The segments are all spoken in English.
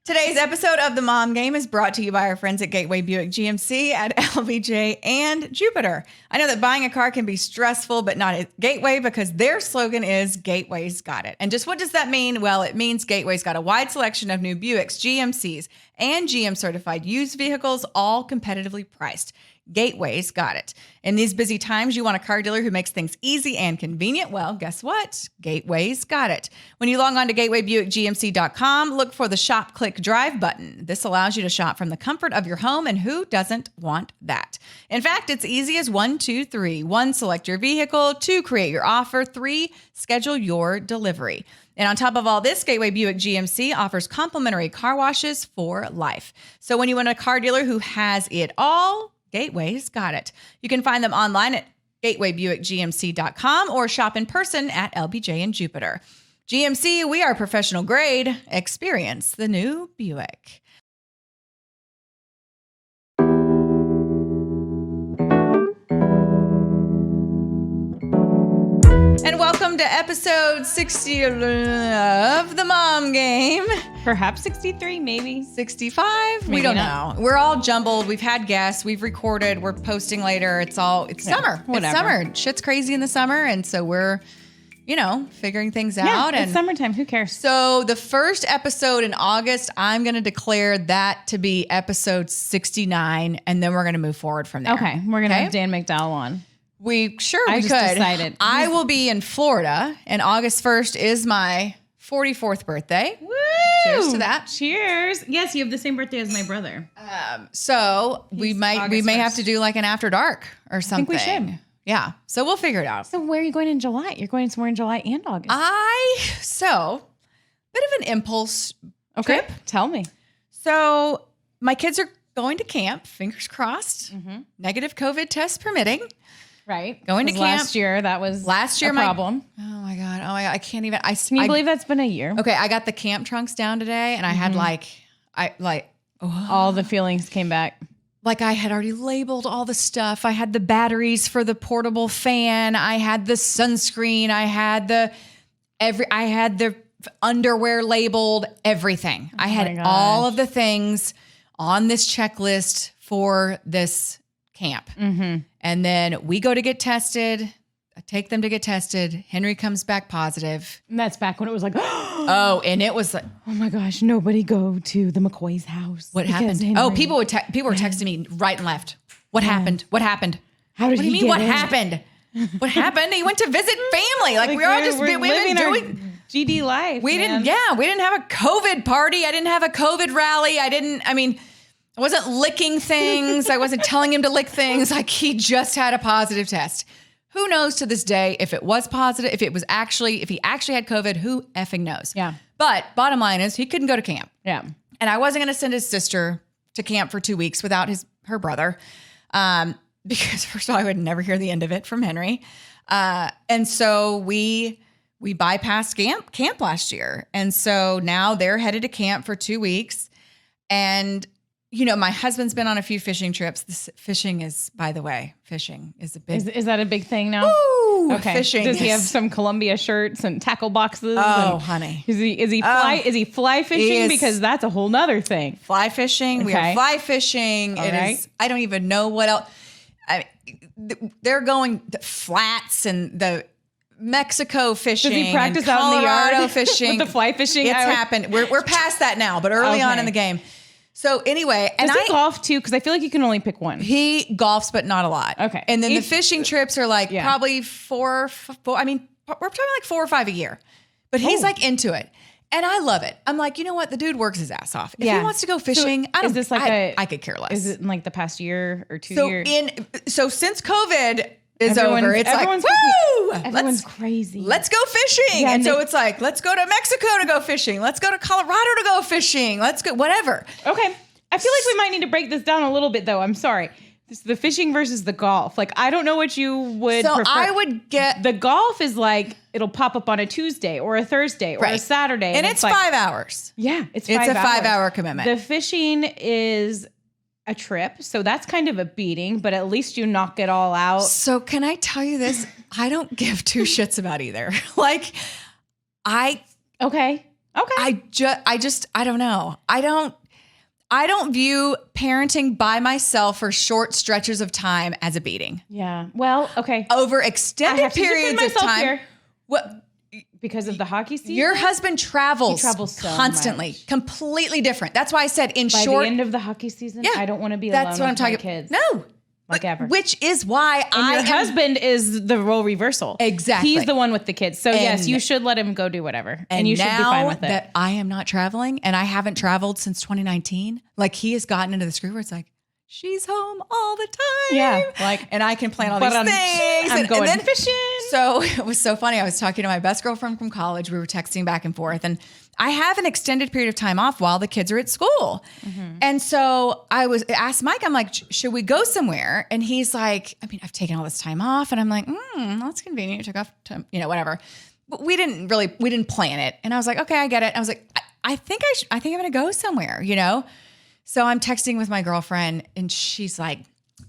Today's episode of The Mom Game is brought to you by our friends at Gateway Buick GMC at LBJ and Jupiter. I know that buying a car can be stressful, but not at Gateway because their slogan is Gateway's got it. And just what does that mean? Well, it means Gateway's got a wide selection of new Buicks, GMCs, and GM certified used vehicles, all competitively priced. Gateway's got it. In these busy times, you want a car dealer who makes things easy and convenient. Well, guess what? Gateway's got it. When you log on to gatewaybuickgmc.com, look for the Shop, Click, Drive button. This allows you to shop from the comfort of your home, and who doesn't want that? In fact, it's easy as 1, 2, 3. 1, select your vehicle. 2, create your offer. 3, schedule your delivery. And on top of all this, Gateway Buick GMC offers complimentary car washes for life. So when you want a car dealer who has it all, Gateway's got it. You can find them online at gatewaybuickgmc.com or shop in person at LBJ and Jupiter. GMC, we are professional grade. Experience the new Buick. And welcome to episode 60 of The Mom Game. Perhaps 63, maybe. 65? Maybe we don't not. know. We're all jumbled. We've had guests. We've recorded. We're posting later. It's summer. Whatever. It's summer. Shit's crazy in the summer. And so we're, figuring things Yeah, out. it's summertime. Who cares? So the first episode in August, I'm going to declare that to be episode 69. And then we're going to move forward from there. Okay. We're going to have Dan McDowell on. We I could. just decided. I will be in Florida, and August 1st is my 44th birthday. Woo! Cheers to that. Cheers. Yes, you have the same birthday as my brother. So we may August have 1st. to do like an after dark or something. we should. Yeah. So we'll figure it out. So where are you going in July? You're going somewhere in July and August. Bit of an impulse Okay. trip. Tell me. So my kids are going to camp, fingers crossed, negative COVID test permitting. Right. Going to 'Cause camp. Last year, that was a my problem. Oh my God. I can't even. Can you believe that's been a year? Okay, I got the camp trunks down today, and I had All the feelings came back. like I had already labeled all the stuff. I had the batteries for the portable fan. I had the sunscreen. I had the underwear labeled. Everything. I had all of the things on this checklist for this camp. Mm-hmm. And then we go to get tested. I take them to get tested. Henry comes back positive. And that's back when it was like, Oh, and it was like, oh my gosh, nobody go to the McCoy's house. what because happened? Henry- Oh, people were texting me right and left. What happened? What happened? How did What do you he mean? get What it? happened? What happened? He went to visit family. Like we're all just we're we've been living our doing. GD life. We man. didn't have a COVID party. I didn't have a COVID rally. I wasn't licking things. I wasn't telling him to lick things. Like he just had a positive test. Who knows to this day if it was positive, if he actually had COVID, who effing knows? Yeah. But bottom line is he couldn't go to camp. Yeah. And I wasn't going to send his sister to camp for 2 weeks without her brother. Because first of all, I would never hear the end of it from Henry. And so we bypassed camp last year. And so now they're headed to camp for 2 weeks. And my husband's been on a few fishing trips. Fishing is a big. Is that a big thing now? Woo, Okay. Fishing. Does he have some Columbia shirts and tackle boxes? Oh, and honey. Is he fly fishing? is. Because that's a whole nother thing. Fly fishing. We Okay. are fly fishing. All It right. is. I don't even know what else. They're going the flats and the Mexico fishing. Does he practice and out in the Colorado yard fishing with the fly fishing? It's happened. We're past that now, but early on Okay. in the game. So anyway, and Does he golf too? Because I feel like you can only pick one. he golfs, but not a lot. Okay. And then the If- fishing trips are like Yeah. probably four. I mean, we're talking like 4 or 5 a year, but he's Oh. like into it. And I love it. I'm like, you know what? The dude works his ass off. If Yeah. he wants to go So fishing, I don't. is this like I could care less. Is it in like the past year or 2 So years? so since COVID is over, it's like, everyone's woo! Everyone's crazy. Let's go fishing. Yeah, and and so they- it's like, let's go to Mexico to go fishing. Let's go to Colorado to go fishing. Let's go, whatever. Okay. I feel like we might need to break this down a little bit, though. I'm sorry. This the fishing versus the golf. Like, I don't know what you would So prefer. I would get, The golf is like, it'll pop up on a Tuesday or a Thursday or a Right. Saturday. and it's like, 5 hours. Yeah, it's It's 5 a hours. 5-hour commitment. The fishing is a trip. So that's kind of a beating, but at least you knock it all out. So can I tell you this? I don't give two shits about either. Like, Okay. Okay. I don't know. I don't view parenting by myself for short stretches of time as a beating. Yeah. Well, okay. Over I extended have to defend periods of myself time. here. What? Because of the hockey season? Your husband travels, He travels so constantly, much. completely different. That's why I said in By short. the end of the hockey season, Yeah, I don't want to be alone that's what I'm with my talking. kids. No, like ever. Which is why And your husband is the role reversal. Exactly. He's the one with the kids. So yes, you should let him go do whatever. And you should be fine with it. That I am not traveling and I haven't traveled since 2019, like he has gotten into the screw where it's like, she's home all the time. Yeah. Like, and I can plan all these things. I'm going then, fishing. So it was so funny. I was talking to my best girlfriend from college. We were texting back and forth, and I have an extended period of time off while the kids are at school. Mm-hmm. And so I asked Mike, I'm like, should we go somewhere? And he's like, I mean, I've taken all this time off. And I'm like, that's convenient. You took off time, whatever. But we didn't plan it. And I was like, okay, I get it. I was like, I think I'm going to go somewhere, So I'm texting with my girlfriend and she's like,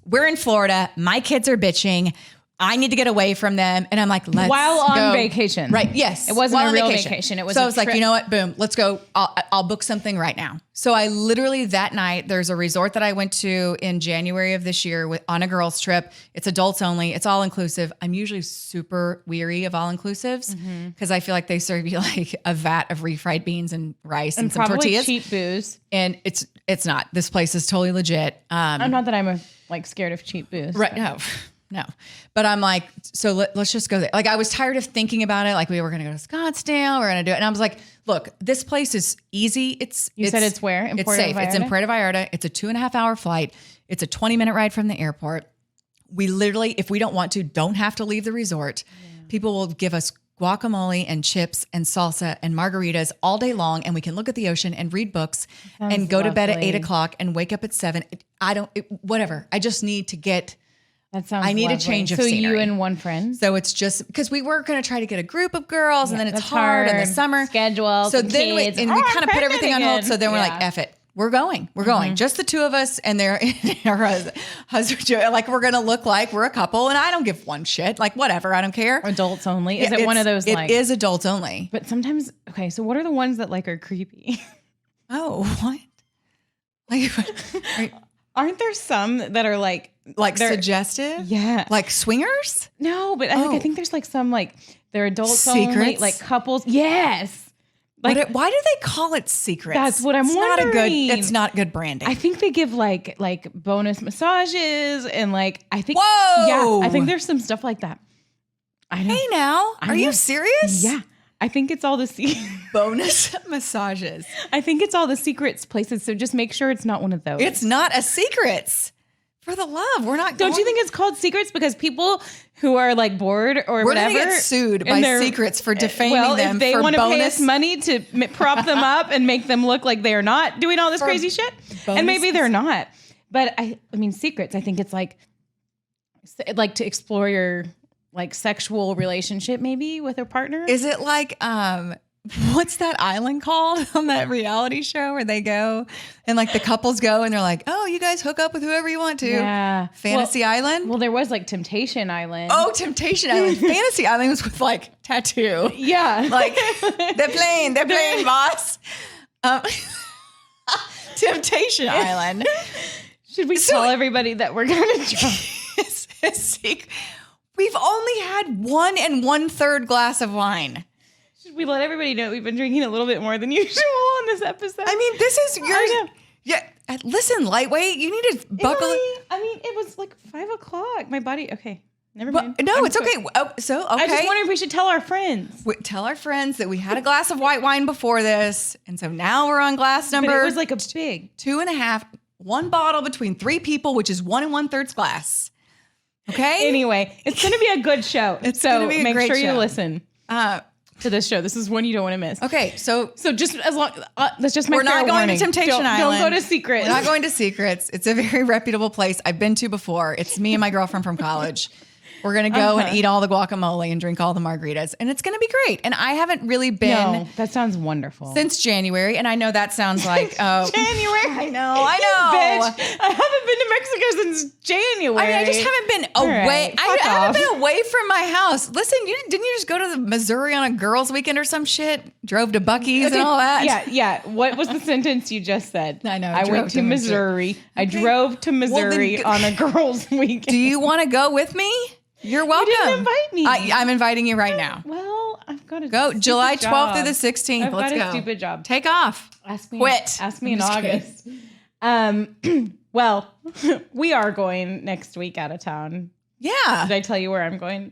we're in Florida. My kids are bitching. I need to get away from them. And I'm like, let's While on go. vacation. Right. Yes. It wasn't a real vacation. It was so I was like, you know what? Boom, let's go. I'll book something right now. So I literally that night, there's a resort that I went to in January of this year on a girls trip. It's adults only. It's all inclusive. I'm usually super weary of all inclusives because I feel like they serve you like a vat of refried beans and rice and some probably tortillas. Cheap booze. And it's not. This place is totally legit. I'm not that I'm scared of cheap booze. Right. No. But I'm like, so let's just go there. Like I was tired of thinking about it. Like we were going to go to Scottsdale. We're going to do it. And I was like, look, this place is easy. You said it's where? In it's Puerto safe. Vallarta? It's in Puerto Vallarta. It's a 2.5 hour flight. It's a 20-minute ride from the airport. We literally, if we don't want to, don't have to leave the resort. Yeah. People will give us guacamole and chips and salsa and margaritas all day long. And we can look at the ocean and read books and go to bed at 8:00 and wake up at 7. Whatever. I just need to get... That sounds I need lovely. a change of scenery. So you scenery. and one friend? So it's just because we were going to try to get a group of girls and then it's hard in the summer. Schedule. So then we kind of put everything on hold. So then we're like, F it. We're going. We're going. Just the two of us and our husband. Like we're going to look like we're a couple and I don't give one shit. Like whatever. I don't care. Adults only. Is it one of those It is adults only. But sometimes, okay, so what are the ones that are creepy? Oh, what? Aren't there some that are like suggestive? Yeah. Like swingers? No, but I think there's some they're adults secrets? only, like couples. Yes. Why do they call it secrets? That's what I'm wondering. It's not good branding. I think they give like bonus massages and I think Whoa. Yeah, I think there's some stuff like that. Hey now, are you serious? Yeah. I think it's all the bonus massages. I think it's all the secrets places. So just make sure it's not one of those. It's not a secrets. For the love, we're not. Don't you think it's called secrets because people who are bored or we're whatever gonna get sued by secrets for defaming them? If they want to pay us money to prop them up and make them look like they are not doing all this crazy shit, and maybe they're not. But I mean, secrets. I think it's like to explore your sexual relationship maybe with a partner. Is it what's that island called on that reality show where they go and the couples go and they're like, oh, you guys hook up with whoever you want to. Yeah. Fantasy Island. Well, there was Temptation Island. Oh, Temptation Island. Fantasy Island was with tattoo. Yeah. They're playing boss. Temptation Island. Should we tell everybody that we're going to try? It's a secret. We've only had 1 1/3 glass of wine. Should we let everybody know we've been drinking a little bit more than usual on this episode? I mean, this is yours. Yeah. Listen, lightweight, you need to buckle it. I mean, it was 5:00. My body. Okay. Never mind. No, it's okay. Okay. I just wonder if we should tell our friends. Tell our friends that we had a glass of white wine before this. And so now we're on glass number. But it was a big 2.5, 1 bottle between 3 people, which is 1 1/3 glass. Okay. Anyway, it's going to be a good show. Gonna be a make great sure show. you listen to this show. This is one you don't want to miss. Okay. So just as long, that's just my we're not going to Temptation Island. Don't go to Secrets. We're not going to Secrets. It's a very reputable place I've been to before. It's me and my girlfriend from college. We're going to go and eat all the guacamole and drink all the margaritas. And it's going to be great. And I haven't really been. No, that sounds wonderful. Since January. And I know that sounds like, January. I know. Bitch, I haven't been to Mexico since January. I mean, I just haven't been away. I haven't been away from my house. Listen, didn't you just go to the Missouri on a girls' weekend or some shit? Drove to Buc-ee's and all that? Yeah. What was the sentence you just said? I know. I went to Missouri. Okay. I drove to Missouri on a girls' weekend. Do you want to go with me? You're welcome. You didn't invite me. I'm inviting you right now. Well, I've got to go July 12th through the 16th. Let's go. Stupid job. Take off. Quit. Ask me in August. Well, we are going next week out of town. Yeah. Did I tell you where I'm going?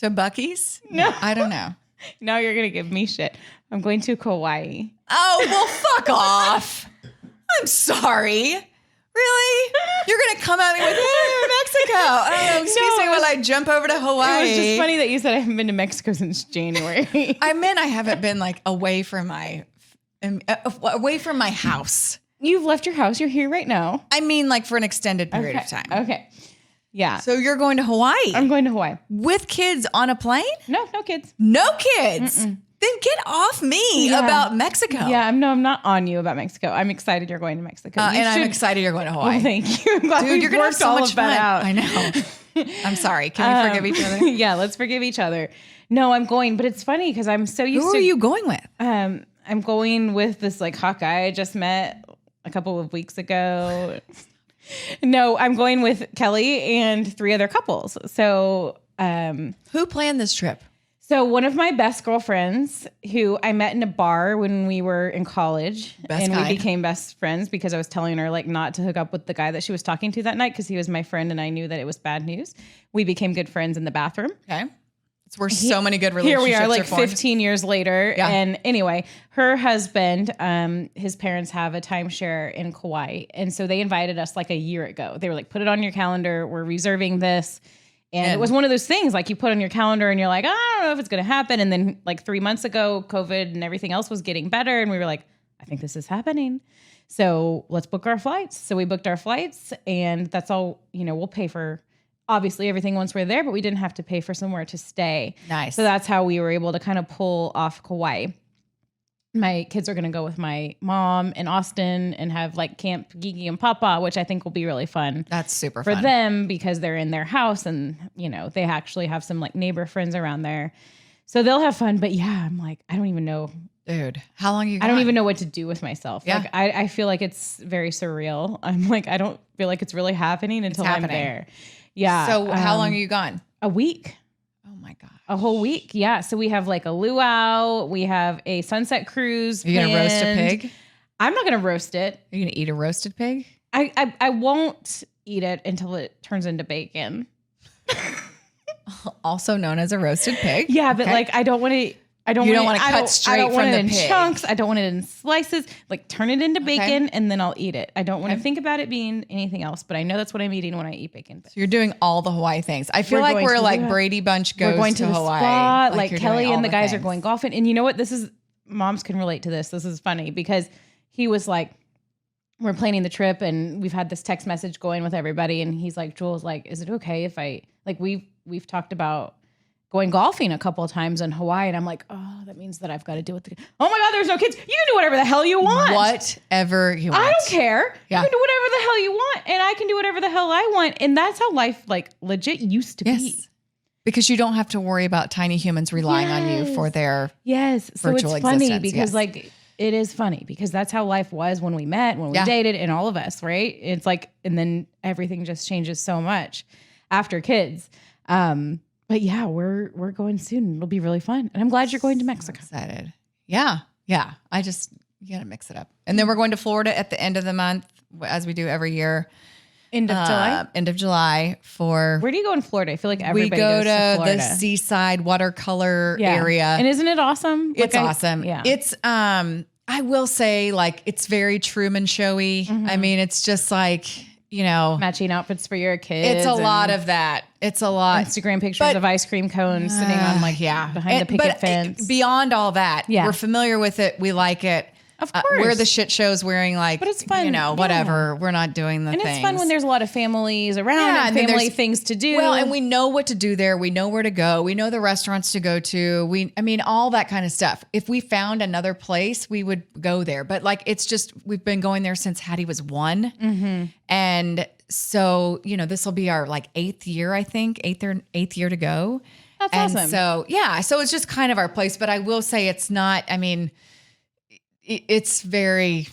To Buc-ee's? No. I don't know. Now you're going to give me shit. I'm going to Kauai. Oh, well, fuck off. I'm sorry. Really? You're going to come at me with, Mexico. Oh, excuse me while I jump over to Hawaii. It was just funny that you said I haven't been to Mexico since January. I meant I haven't been like away from my house. You've left your house. You're here right now. I mean like for an extended period of time. Okay. Yeah. So you're going to Hawaii? I'm going to Hawaii. With kids on a plane? No kids. No kids? Mm-mm. Then get off me about Mexico. Yeah, I'm not on you about Mexico. I'm excited you're going to Mexico. I'm excited you're going to Hawaii. Well, thank you. I'm glad Dude, you're going to have so much fun. Out. I know. I'm sorry. Can we forgive each other? Yeah, let's forgive each other. No, I'm going, but it's funny because I'm so used to. Who are you going with? I'm going with this like hot guy I just met a couple of weeks ago. No, I'm going with Kelly and 3 other couples. So, who planned this trip? So one of my best girlfriends who I met in a bar when we were in college we became best friends because I was telling her like not to hook up with the guy that she was talking to that night because he was my friend and I knew that it was bad news. We became good friends in the bathroom. Okay. It's where so many good relationships Here we are like formed. 15 years later. Yeah. And anyway, her husband, his parents have a timeshare in Kauai. And so they invited us like a year ago. They were like, put it on your calendar. We're reserving this. And it was one of those things like you put on your calendar and you're like, I don't know if it's going to happen. And then like 3 months ago, COVID and everything else was getting better. And we were like, I think this is happening. So let's book our flights. So we booked our flights and that's all, we'll pay for obviously everything once we're there, but we didn't have to pay for somewhere to stay. Nice. So that's how we were able to kind of pull off Kauai. My kids are going to go with my mom in Austin and have like Camp Gigi and Papa, which I think will be really fun. That's super for fun. them because they're in their house and, they actually have some like neighbor friends around there. So they'll have fun. But yeah, I'm like, I don't even know. Dude, how long are you I don't even know what to do with myself. Yeah. Like, I feel like it's very surreal. I'm like, I don't feel like it's really happening until I'm there. Yeah. So how long are you gone? A week. Oh my God. A whole week. Yeah. So we have like a luau. We have a sunset cruise. Are you going to roast a pig? I'm not going to roast it. Are you going to eat a roasted pig? I won't eat it until it turns into bacon. Also known as a roasted pig. Yeah. But like, I don't want to. You don't want to cut straight from the pig. I don't want it in chunks. I don't want it in slices. Like turn it into bacon and then I'll eat it. I don't want to think about it being anything else, but I know that's what I'm eating when I eat bacon. So you're doing all the Hawaii things. I feel like we're like Brady Bunch goes going to Hawaii. Spa, like Kelly and the guys are going golfing. And you know what? Moms can relate to this. This is funny because he was like, we're planning the trip and we've had this text message going with everybody. And he's like, Jules, like, is it okay if we've talked about going golfing a couple of times in Hawaii. And I'm like, oh, that means that I've got to do it. Oh my God, there's no kids. You can do whatever the hell you want. Whatever you want. I don't care. Yeah. You can do whatever the hell you want. And I can do whatever the hell I want. And that's how life like legit used to be. Because you don't have to worry about tiny humans relying on you for their virtual so it's funny existence. Because like it is funny because that's how life was when we met, when we dated, and all of us, right? It's like, and then everything just changes so much after kids. But yeah, we're going soon. It'll be really fun. And I'm glad you're going to Mexico. Excited. Yeah. Yeah. You got to mix it up. And then we're going to Florida at the end of the month, as we do every year. End of July? End of July for... Where do you go in Florida? I feel like everybody goes to Florida. We go to the seaside watercolor area. And isn't it awesome? It's awesome. Yeah. It's, I will say, like, it's very Truman Showy. Mm-hmm. I mean, it's just like... matching outfits for your kids. It's a lot of that. It's a lot. Instagram pictures of ice cream cones sitting on behind the picket fence. Beyond all that, we're familiar with it. We like it. Of course. We're the shit shows wearing like, but it's fun. Whatever. We're not doing the and things. it's fun when there's a lot of families around and family things to do. Well, and we know what to do there. We know where to go. We know the restaurants to go to. All that kind of stuff. If we found another place, we would go there. But like, it's just, we've been going there since Hattie was 1. Mm-hmm. And so, this will be our like 8th year, I think, 8th year to go. That's awesome. So, so it's just kind of our place. But I will say it's not, it's very,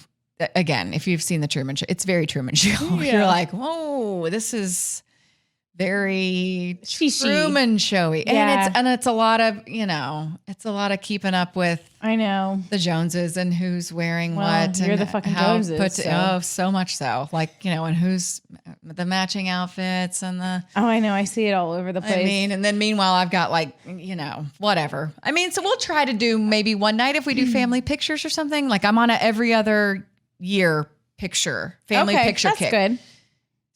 again, if you've seen the Truman Show, it's very Truman Show. Yeah. You're like, whoa, this is very Truman Showy. Yeah. And it's a lot of, it's a lot of keeping up with I know the Joneses and who's wearing what. You're and the fucking how Joneses. so much so. Like, and who's the matching outfits and the. Oh, I know. I see it all over the place. And then meanwhile, I've got like, whatever. So we'll try to do maybe one night if we do family pictures or something. Like I'm on a every other year family picture that's kick. Good.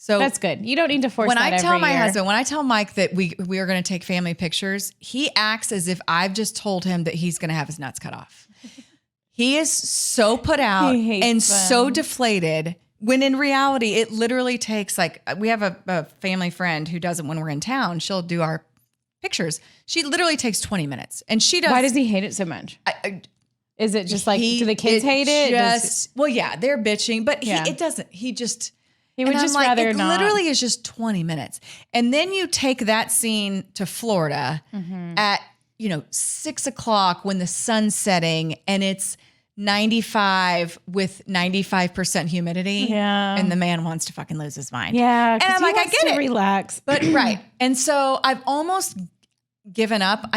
So that's good. You don't need to force when that I tell every my year. husband, when I tell Mike that we are going to take family pictures, he acts as if I've just told him that he's going to have his nuts cut off. He is so put out and so deflated when in reality, it literally takes like, we have a family friend who does it when we're in town. She'll do our pictures. She literally takes 20 minutes and she does. Why does he hate it so much? Is it just like, do the kids hate it? They're bitching, but it doesn't, he would just rather not. It literally is just 20 minutes. And then you take that scene to Florida at, 6 o'clock when the sun's setting and it's 95 with 95% humidity. Yeah. And the man wants to fucking lose his mind. Yeah. And I'm like, I get it. Relax. But right. And so I've almost given up.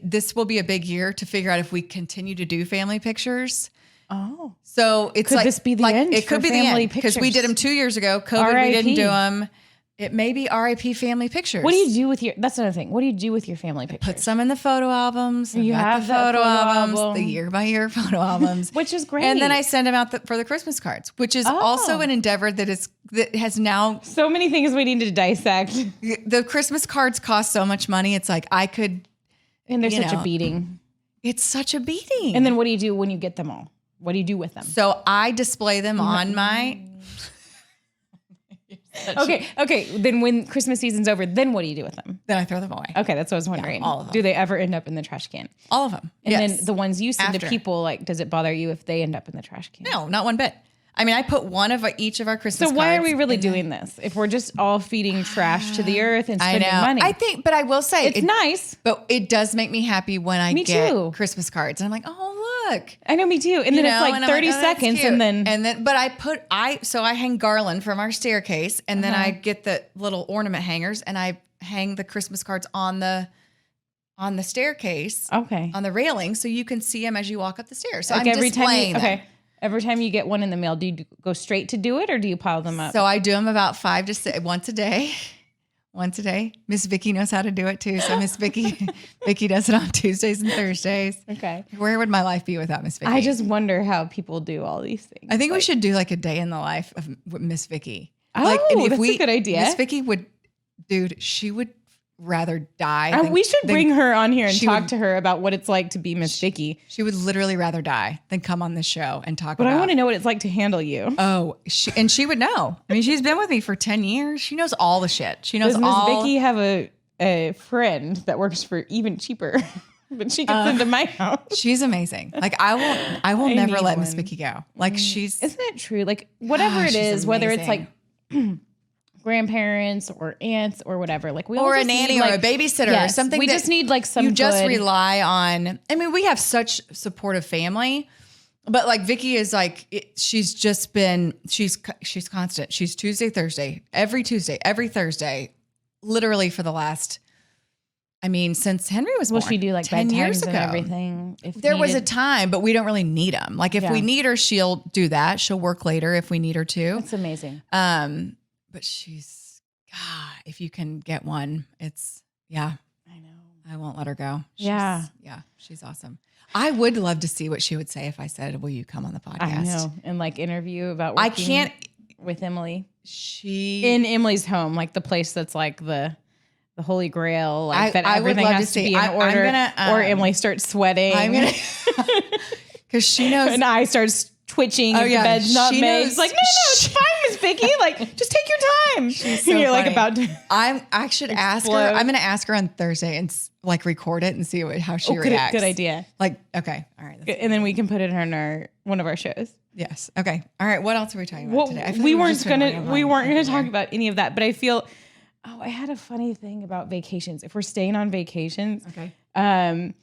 This will be a big year to figure out if we continue to do family pictures. Oh, so it's could this be the end? It could be the end because we did them 2 years ago. COVID, we didn't do them. It may be RIP family pictures. What do you do with that's another thing. What do you do with your family pictures? Put some in the photo albums. You have the photo albums, the year by year photo albums, which is great. And then I send them out for the Christmas cards, which is also an endeavor that has now so many things we need to dissect. The Christmas cards cost so much money. It's like I could, and they're such a beating. It's such a beating. And then what do you do when you get them all? What do you do with them? So I display them on my. Okay. Then when Christmas season's over, then what do you do with them? Then I throw them away. Okay, that's what I was wondering. Yeah, all of them. Do they ever end up in the trash can? All of them. And then the ones you send to people, like, does it bother you if they end up in the trash can? No, not one bit. I put one of each of our Christmas cards. So why are we really doing this? If we're just all feeding trash to the earth and spending money. I think, but I will say. It's nice. But it does make me happy when I get Christmas cards. And I'm like, oh, look. I know, me too. And then it's like 30 seconds and then. But I hang garland from our staircase and then I get the little ornament hangers and I hang the Christmas cards on the staircase. Okay. On the railing so you can see them as you walk up the stairs. So like I'm displaying them. Okay. Every time you get one in the mail, do you go straight to do it or do you pile them up? So I do them about 5 to 6, once a day. Once a day. Miss Vicky knows how to do it too. So Miss Vicky does it on Tuesdays and Thursdays. Okay. Where would my life be without Miss Vicky? I just wonder how people do all these things. I think we should do like a day in the life of Miss Vicky. Oh, that's a good idea. Miss Vicky she would rather die. We should bring her on here and talk to her about what it's like to be Miss Vicky. She would literally rather die than come on this show and talk about. But I want to know what it's like to handle you. Oh, she would know. She's been with me for 10 years. She knows all the shit. She knows Does Miss Vicky have a friend that works for even cheaper? But she gets into my house. She's amazing. Like I will never let Miss Vicky go. Like isn't it true? Like whatever it is, whether it's like grandparents or aunts or whatever, like or a nanny or a babysitter or something. We just need like some. You just rely on. We have such supportive family, but like Vicky is like she's constant. She's Tuesday, Thursday, every Thursday, literally for the last. Since Henry was born. Will she do like 10 years ago and everything? If there was a time, but we don't really need them. Like if we need her, she'll do that. She'll work later if we need her to. That's amazing. But if you can get one, it's, I know. I won't let her go. She's awesome. I would love to see what she would say if I said, will you come on the podcast? I know. And like interview about working with Emily. In Emily's home, like the place that's like the Holy Grail, like that everything has to be in order. Or Emily starts sweating. Because she knows. And I start twitching if the bed's not made. It's like, no, it's fine, Miss Vicky. Like, just take your time. She's so You're funny. like about to. I should ask her. I'm going to ask her on Thursday and like record it and see how she reacts. Good idea. Like, okay, all right, and then we can put it on one of our shows. Yes. Okay. All right. What else are we talking about today? We weren't gonna talk about any of that, but I feel. Oh, I had a funny thing about vacations. If we're staying on vacations, okay.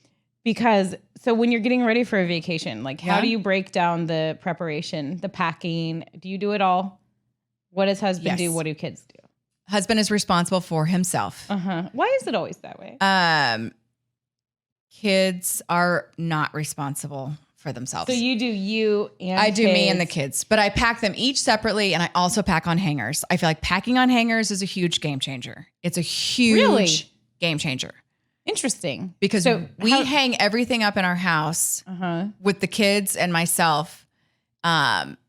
Because so when you're getting ready for a vacation, like how do you break down the preparation, the packing? Do you do it all? What does husband do? What do kids do? Husband is responsible for himself. Why is it always that way? Kids are not responsible for themselves. So you do you and I do me and the kids, but I pack them each separately, and I also pack on hangers. I feel like packing on hangers is a huge game changer. It's a huge game changer. Interesting. Because we hang everything up in our house with the kids and myself.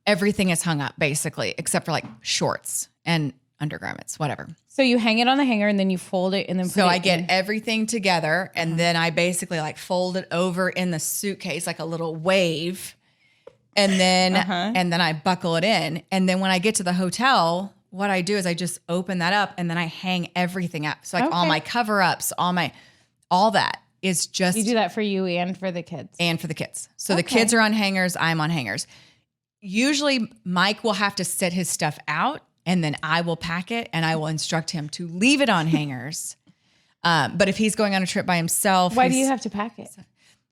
Everything is hung up basically, except for like shorts and undergarments, whatever. So you hang it on the hanger and then you fold it and then put So I get everything together and then I basically like fold it over in the suitcase like a little wave. And then I buckle it in. And then when I get to the hotel, what I do is I just open that up and then I hang everything up. So like all my cover-ups, all that is just. You do that for you and for the kids. And for the kids. So the kids are on hangers, I'm on hangers. Usually Mike will have to set his stuff out and then I will pack it and I will instruct him to leave it on hangers. But if he's going on a trip by himself. Why do you have to pack it?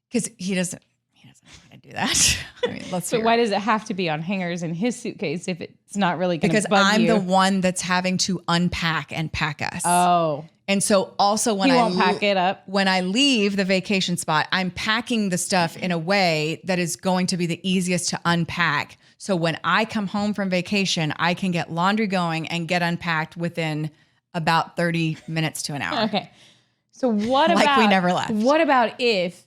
Because he doesn't want to do that. I mean, so why does it have to be on hangers in his suitcase if it's not really going to bug Because I'm you? the one that's having to unpack and pack us. Oh. And so also when won't pack it up. When I leave the vacation spot, I'm packing the stuff in a way that is going to be the easiest to unpack. So when I come home from vacation, I can get laundry going and get unpacked within about 30 minutes to an hour. Okay. So what about, like we never left. What about if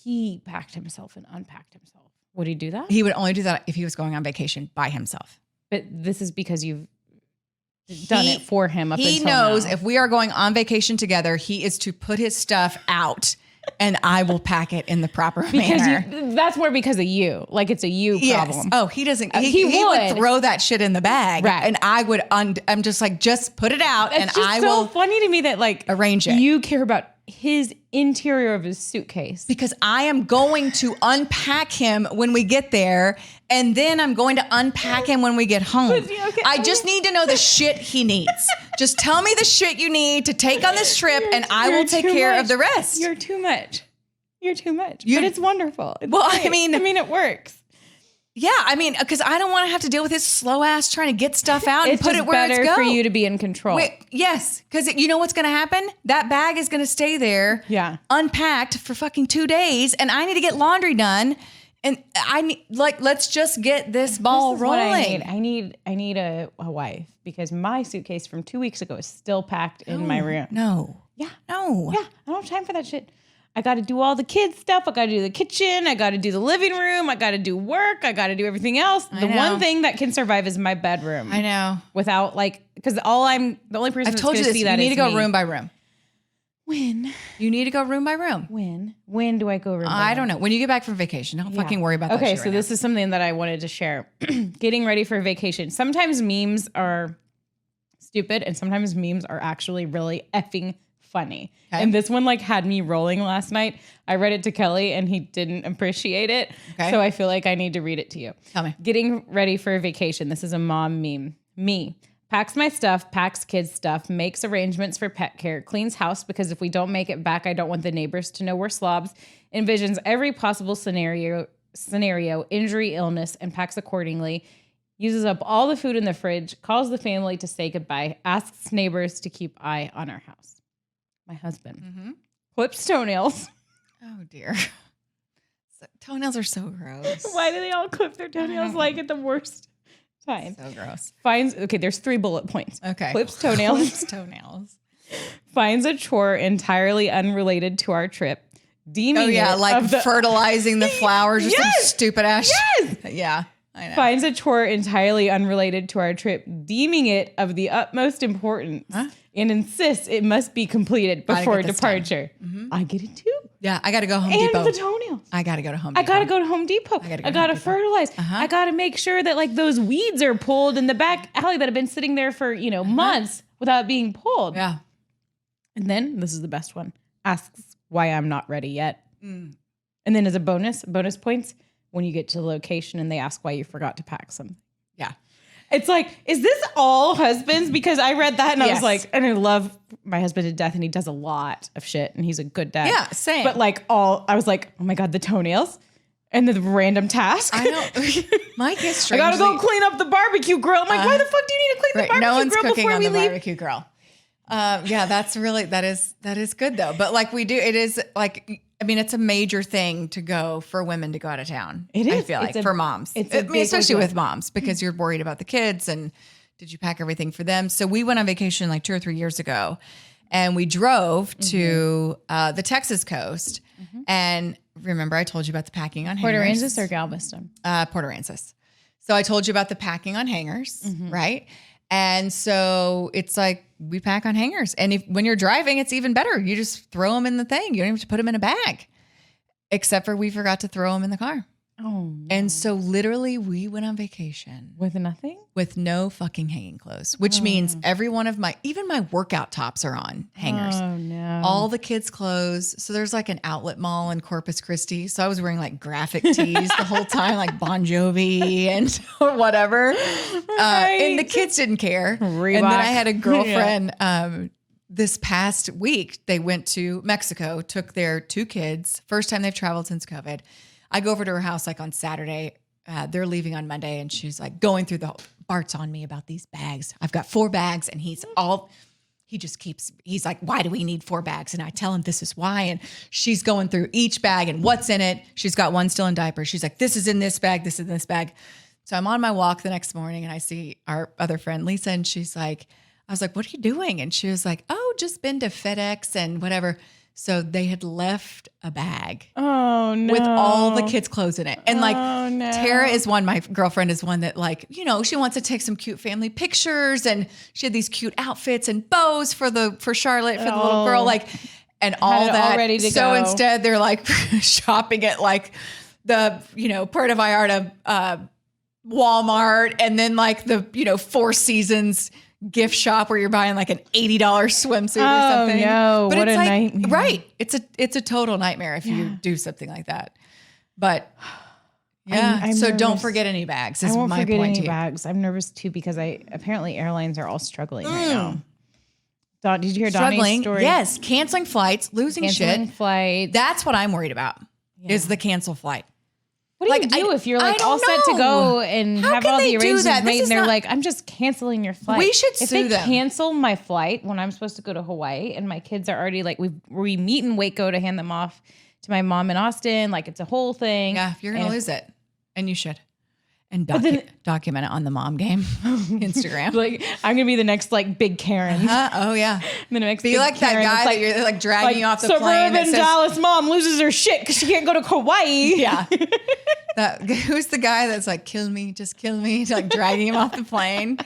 he packed himself and unpacked himself? Would he do that? He would only do that if he was going on vacation by himself. But this is because you've done it for him up He until knows now. if we are going on vacation together, he is to put his stuff out and I will pack it in the proper manner. That's more because of you. Like it's a you problem. Oh, he doesn't. He would throw that shit in the bag, right? And I would. I'm just like, just put it out, It's and just I so will funny to me that like arrange it. You care about his interior of his suitcase because I am going to unpack him when we get there, and then I'm going to unpack him when we get home. I just need to know the shit he needs. Just tell me the shit you need to take on this trip, and I will take care of the rest. You're too much. You're too much. But it's wonderful. It's well, great. I mean, it works. Yeah, I mean, because I don't want to have to deal with his slow ass trying to get stuff out and put it where it's better go. for you to be in control. Yes, because you know what's going to happen? That bag is going to stay there, unpacked for fucking 2 days, and I need to get laundry done. And I need, let's just get this ball rolling. What I need a wife because my suitcase from 2 weeks ago is still packed in my room. No. Yeah. No. Yeah. I don't have time for that shit. I got to do all the kids stuff. I got to do the kitchen. I got to do the living room. I got to do work. I got to do everything else. The one thing that can survive is my bedroom. I know. Without because the only person that's going to see that is you need to go room by room. When? You need to go room by room. When do I go room by room? I don't know. When you get back from vacation. Don't fucking worry about that shit so this is something that I wanted to share. Getting ready for vacation. Sometimes memes are stupid and sometimes memes are actually really effing funny. Okay. And this one had me rolling last night. I read it to Kelly and he didn't appreciate it. Okay. So I feel like I need to read it to you. Tell me. Getting ready for a vacation. This is a mom meme. Me. Packs my stuff, packs kids' stuff, makes arrangements for pet care, cleans house because if we don't make it back, I don't want the neighbors to know we're slobs, envisions every possible scenario, injury, illness, and packs accordingly, uses up all the food in the fridge, calls the family to say goodbye, asks neighbors to keep eye on our house. My husband clips toenails. Oh, dear. Toenails are so gross. Why do they all clip their toenails at the worst time? So gross. There's 3 bullet points. Okay. Clips toenails. Clips toenails. Finds a chore entirely unrelated to our trip. Deeming fertilizing the flowers or some stupid ass. Yes. Yeah. I know. Finds a chore entirely unrelated to our trip, deeming it of the utmost importance, and insists it must be completed before departure. I get it too. Yeah, I got to go Home and Depot. And the toenails. I got to go to Home I Depot. got to go to Home Depot. I got to fertilize. I got to make sure that like those weeds are pulled in the back alley that have been sitting there for, months without being pulled. Yeah. And then this is the best one. Asks why I'm not ready yet. And then as a bonus points, when you get to the location and they ask why you forgot to pack something. Yeah. It's like, is this all husbands? Because I read that and I was like, and I love my husband to death and he does a lot of shit and he's a good dad. Yeah, same. But like I was like, oh my God, the toenails and the random task. I know. My kids I gotta go clean up the barbecue grill. I'm like, why the fuck do you need to clean the barbecue no one's grill cooking before on we the leave? barbecue grill. That is good though. But like it is like, I mean, it's a major thing to go for women to go out of town. It is. I feel like for moms. Especially with moms because you're worried about the kids and did you pack everything for them? So we went on vacation like 2 or 3 years ago and we drove to the Texas coast. And remember, I told you about the packing on Port hangers. Aransas or Galveston? Port Aransas. So I told you about the packing on hangers, right? And so it's like we pack on hangers. And when you're driving, it's even better. You just throw them in the thing. You don't have to put them in a bag. Except for we forgot to throw them in the car. Oh, no. And so literally we went on vacation. With nothing? With no fucking hanging clothes, which means every one of even my workout tops are on hangers. Oh, no. All the kids' clothes. So there's like an outlet mall in Corpus Christi. So I was wearing like graphic tees the whole time, like Bon Jovi and or whatever. And the kids didn't care. Reebok. And then I had a girlfriend this past week. They went to Mexico, took their 2 kids. First time they've traveled since COVID. I go over to her house like on Saturday. They're leaving on Monday and she's like going through Bart's on me about these bags. I've got 4 bags and he's like, why do we need 4 bags? And I tell him this is why. And she's going through each bag and what's in it. She's got one still in diapers. She's like, this is in this bag. This is in this bag. So I'm on my walk the next morning and I see our other friend, Lisa, and I was like, what are you doing? And she was like, oh, just been to FedEx and whatever. So they had left a bag. Oh, no. With all the kids' clothes in it. And like no. Tara is one, my girlfriend is one that like, she wants to take some cute family pictures and she had these cute outfits and bows for Charlotte, for the little girl, like, and all that. All ready to so go. instead they're like shopping at like the, Puerto Vallarta, Walmart and then like the, Four Seasons gift shop where you're buying like an $80 swimsuit or something. No, but what it's a like, nightmare. Right. It's a total nightmare if you do something like that. But yeah, I'm so don't nervous. forget any bags. I Is won't my forget point any to you. bags. I'm nervous too because apparently airlines are all struggling right now. Did you hear Donnie's story? Yes, canceling flights, losing Canceling shit. flights. That's what I'm worried about. Is the cancel flight. What do you do if you're like all set to go and How have can all they the do arrangements that? made This is and they're not- like, I'm just canceling your flight. We should if sue they them. cancel my flight when I'm supposed to go to Hawaii and my kids are already like, we meet in Waco to hand them off to my mom in Austin. Like it's a whole thing. Yeah, you're going to lose it. And you should. And then- document it on the Mom Game Instagram. Like I'm going to be the next like big Karen. Oh, yeah. The next Be big like that Karen guy that's that you're like dragging you off the suburban plane. That says, Dallas mom loses her shit because she can't go to Hawaii. yeah. Who's the guy that's like, kill me, just kill me, like dragging him off the plane?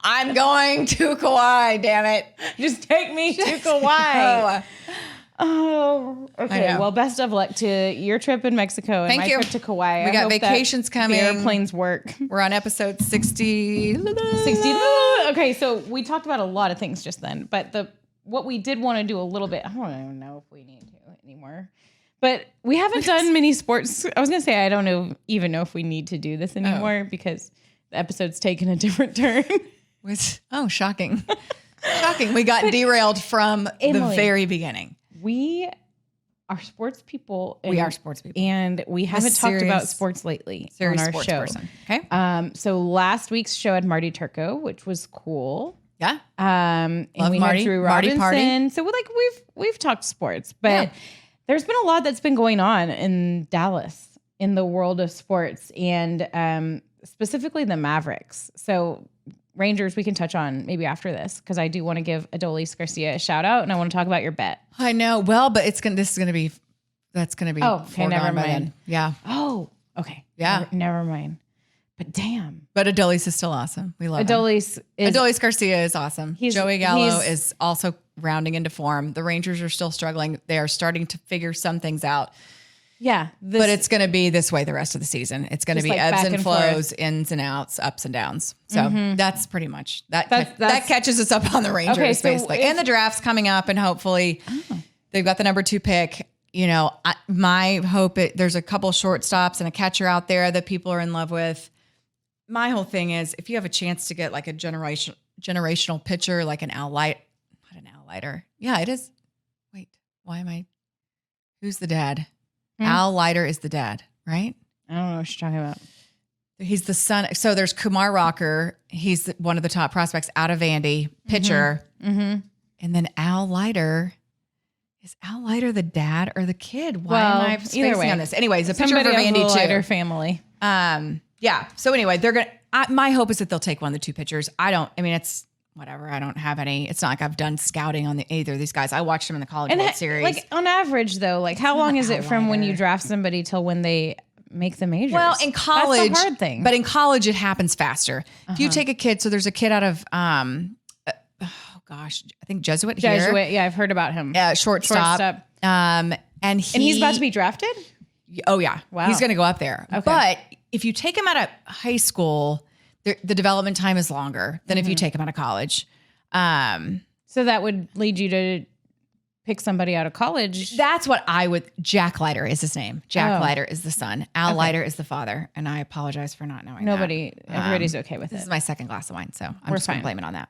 I'm going to Kauai, damn it. Just take me to Kauai. Oh, okay. Well, best of luck to your trip in Mexico and my trip to Kauai. We got hope that vacations coming. the airplanes work. We're on episode 60. 60. Okay, so we talked about a lot of things just then, but what we did want to do a little bit, I don't even know if we need to anymore. But we haven't done many sports. I was going to say I don't even know if we need to do this anymore because the episode's taken a different turn. Shocking. Shocking. We got derailed from the very beginning. We are sports people. We are sports people. And we haven't talked about sports lately on our sports show. Person. Okay. So last week's show had Marty Turco, which was cool. Yeah. And Love we Marty. had Drew Marty Robinson. party. So we've talked sports, but there's been a lot that's been going on in Dallas in the world of sports and specifically the Mavericks. So Rangers we can touch on maybe after this because I do want to give Adolis Garcia a shout out and I want to talk about your bet. I know. Well, but that's going to be never mind. Then. Yeah. Oh, okay. Yeah. Never mind. But damn. But Adolis is still awesome. We love him. Adolis Garcia is awesome. Joey Gallo is also rounding into form. The Rangers are still struggling. They are starting to figure some things out. Yeah. But it's going to be this way the rest of the season. It's going to be like ebbs back and and flows, ins and outs, ups and downs. So that's pretty much that catches us up on the Rangers, so basically. And the draft's coming up, and hopefully they've got the number 2 pick. You know, my hope, there's a couple shortstops and a catcher out there that people are in love with. My whole thing is, if you have a chance to get like a generational pitcher, like an Al Leiter. Not an Al Leiter. Yeah, it is. Wait, who's the dad? Al Leiter is the dad, right? I don't know what you're talking about. He's the son. So there's Kumar Rocker. He's one of the top prospects out of Vandy, pitcher. And then Al Leiter. Is Al Leiter the dad or the kid? Why am I spacing on this? Anyways, a pitcher for Vandy too. Leiter family. Yeah. So anyway, they're going to, my hope is that they'll take one of the 2 pitchers. It's whatever. I don't have any, it's not like I've done scouting on either of these guys. I watched them in the College World Series. Like on average though, like how long is it from when you draft somebody till when they make the majors? Well, in college, that's the hard thing. But in college it happens faster. If you take a kid, so there's a kid out of, I think Jesuit here. Jesuit, yeah, I've heard about him. Shortstop. And he's about to be drafted? Oh yeah. Wow. He's going to go up there. Okay. But if you take him out of high school, the development time is longer than if you take him out of college. So that would lead you to pick somebody out of college. That's what Jack Leiter is his name. Jack Leiter is the son. Al Leiter is the father. And I apologize for not knowing everybody's okay with it. This is my second glass of wine, so I'm just going to blame it on that.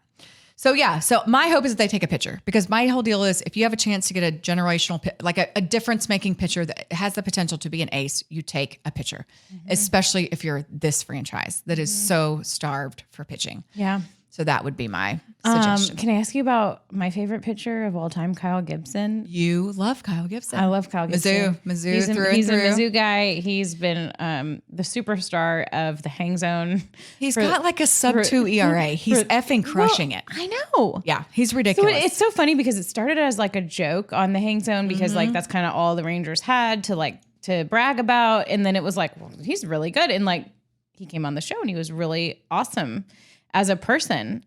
So yeah, so my hope is that they take a pitcher, because my whole deal is, if you have a chance to get a generational, like a difference-making pitcher that has the potential to be an ace, you take a pitcher, especially if you're this franchise that is so starved for pitching. Yeah. So that would be my suggestion. Can I ask you about my favorite pitcher of all time, Kyle Gibson? You love Kyle Gibson. I love Kyle Gibson. Mizzou he's through He's and through. a Mizzou guy. He's been the superstar of the hang zone. He's got like a sub-2 ERA. He's effing crushing it. I know. Yeah, he's ridiculous. So it's so funny because it started as like a joke on the hang zone, because like that's kind of all the Rangers had to brag about. And then it was like, well, he's really good. And like he came on the show and he was really awesome as a person.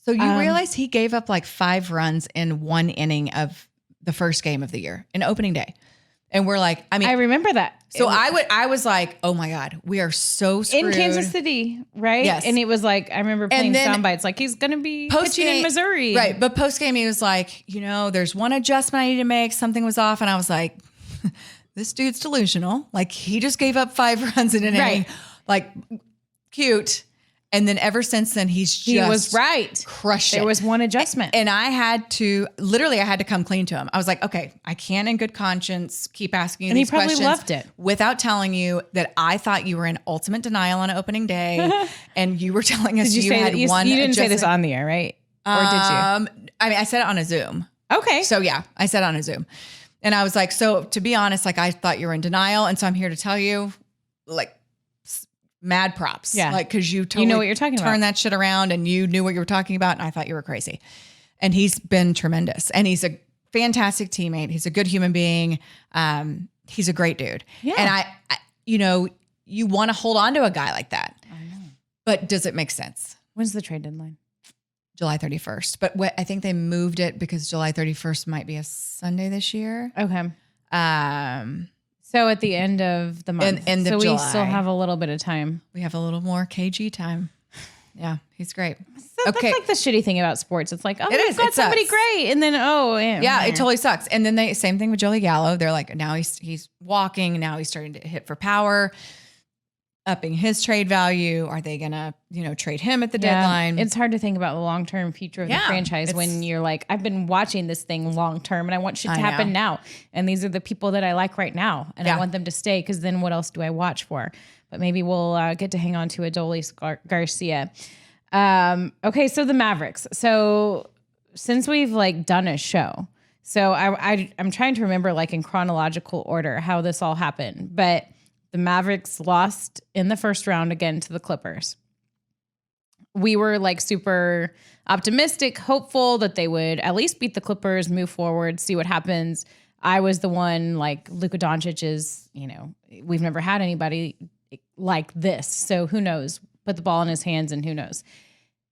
So you realize he gave up like 5 runs in 1 inning of the first game of the year, in opening day. And we're like, I remember that. So I was like, oh my God, we are so screwed. In Kansas City, right? Yes. And it was like, I remember playing sound bites, like he's going to be pitching in Missouri. Right. But post game, he was like, there's one adjustment I need to make. Something was off. And I was like, this dude's delusional. Like, he just gave up 5 runs in an inning. Like, cute. And then ever since then, he was right. Crushed it. There was one adjustment. And I had to come clean to him. I was like, okay, I can't in good conscience keep asking you these questions. And he probably loved it. Without telling you that I thought you were in ultimate denial on opening day. And you were telling us you had one. You didn't say this on the air, right? Or did you? I said it on a Zoom. Okay. So yeah, I said it on a Zoom. And I was like, so to be honest, like, I thought you were in denial. And so I'm here to tell you, like, mad props. Yeah. Like, cause you totally know what you're talking about. Turn that shit around, and you knew what you were talking about. And I thought you were crazy. And he's been tremendous. And he's a fantastic teammate. He's a good human being. He's a great dude. Yeah. And I you want to hold on to a guy like that. I know. But does it make sense? When's the trade deadline? July 31st. But I think they moved it because July 31st might be a Sunday this year. Okay. So at the end of the month. End of July. We still have a little bit of time. We have a little more KG time. Yeah, he's great. So okay. That's like the shitty thing about sports. It's like, we've got somebody great. And then, yeah, it totally sucks. And then same thing with Joey Gallo. They're like, now he's walking. Now he's starting to hit for power, upping his trade value. Are they going to, trade him at the deadline? It's hard to think about the long-term future of the franchise when you're like, I've been watching this thing long-term and I want shit to happen now. And these are the people that I like right now. And I want them to stay, because then what else do I watch for? But maybe we'll get to hang on to Adolis Garcia. Okay, so the Mavericks. So since we've done a show, so I'm trying to remember in chronological order how this all happened. But the Mavericks lost in the first round again to the Clippers. We were super optimistic, hopeful that they would at least beat the Clippers, move forward, see what happens. I was the one Luka Doncic is, we've never had anybody like this. So who knows? Put the ball in his hands and who knows?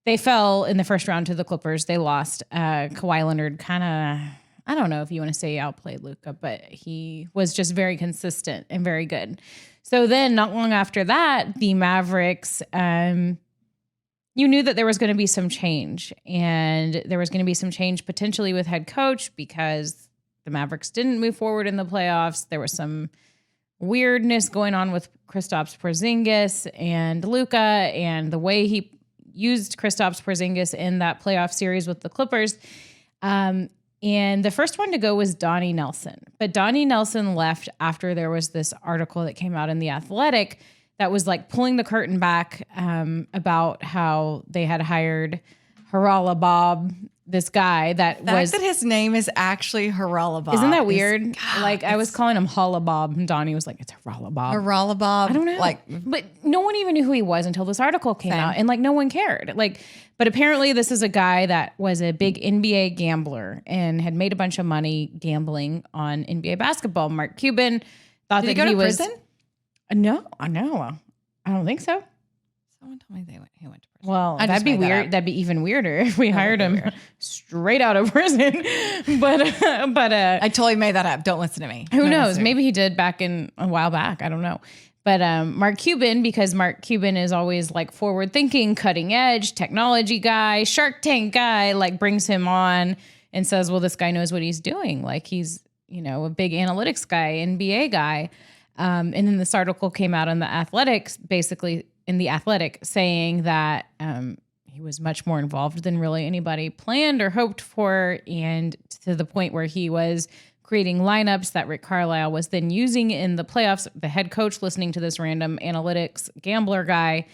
They fell in the first round to the Clippers. They lost. Kawhi Leonard kind of, I don't know if you want to say outplayed Luka, but he was just very consistent and very good. So then not long after that, the Mavericks, you knew that there was going to be some change, and there was going to be some change potentially with head coach because the Mavericks didn't move forward in the playoffs. There was some weirdness going on with Kristaps Porzingis and Luka, and the way he used Kristaps Porzingis in that playoff series with the Clippers. And the first one to go was Donnie Nelson. But Donnie Nelson left after there was this article that came out in The Athletic that was like pulling the curtain back about how they had hired Harala Bob, this guy that was... that his name is actually Harala Bob. Isn't that weird? I was calling him Holla Bob, and Donnie was like, it's Harala Bob. Harala Bob. I don't know. But no one even knew who he was until this article came out, and like no one cared. But apparently this is a guy that was a big NBA gambler and had made a bunch of money gambling on NBA basketball. Mark Cuban thought Did that he go to was... prison? No, I know. I don't think so. Someone told me he went to prison. Well, that'd be weird. That'd be even weirder if we hired him straight out of prison. But I totally made that up. Don't listen to me. Who knows? Maybe he did a while back. I don't know. But Mark Cuban, because Mark Cuban is always like forward thinking, cutting edge, technology guy, Shark Tank guy, like brings him on and says, well, this guy knows what he's doing. Like he's, a big analytics guy, NBA guy. And then this article came out in The Athletics, basically in The Athletic, saying that he was much more involved than really anybody planned or hoped for, and to the point where he was creating lineups that Rick Carlisle was then using in the playoffs. The head coach listening to this random analytics gambler guy.